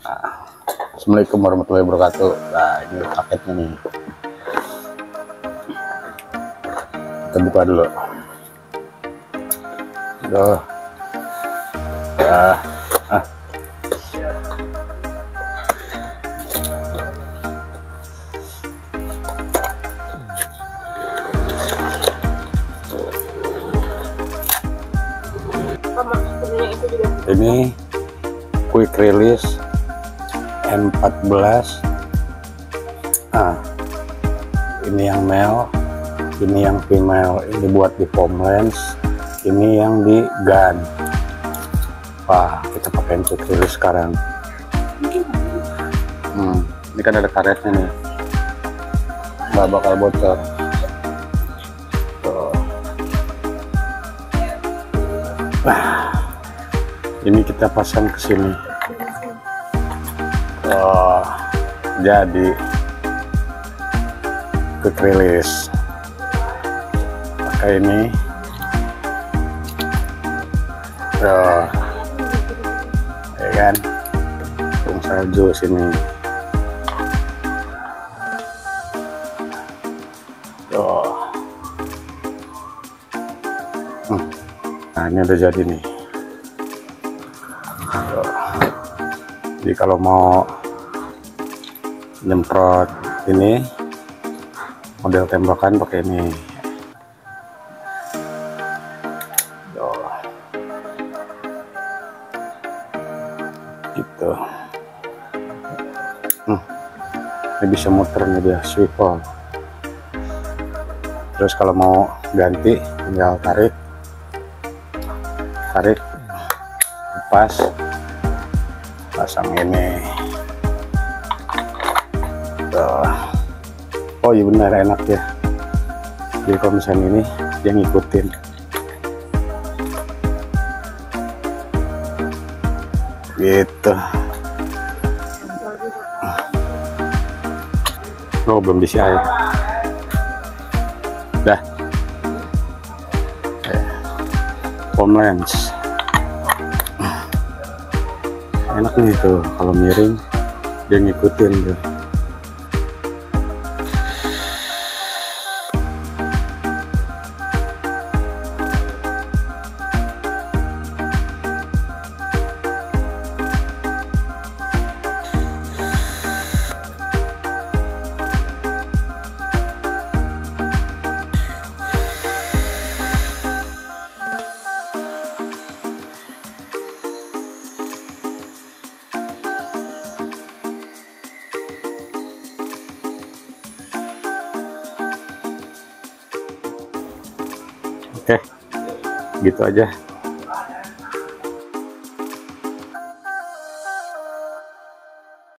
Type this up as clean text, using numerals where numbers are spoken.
Assalamualaikum warahmatullahi wabarakatuh. Nah, ini paketnya nih. Kita buka dulu. Tuh. Ya. Ini quick release M14. Ini yang male, ini yang female. Ini buat di foam lens, ini yang di gun. Wah, kita pakai quick release sekarang. Ini kan ada karetnya nih, nggak bakal bocor. Tuh. Ini kita pasang ke sini. Jadi quick release pakai ini. Ya kan, tepung salju sini. Nah, ini udah jadi nih. Jadi kalau mau nyemprot ini model tembakan pakai ini. Gitu. Ini bisa muter nih, dia swivel. Terus kalau mau ganti tinggal tarik, lepas, pasang ini. Oh iya benar, enak ya. Jadi kalau misalnya ini dia ngikutin. Gitu. Oh, belum diisi air. Dah. Foam lens. Enak nih tuh, kalau miring dia ngikutin tuh. Oke, gitu aja.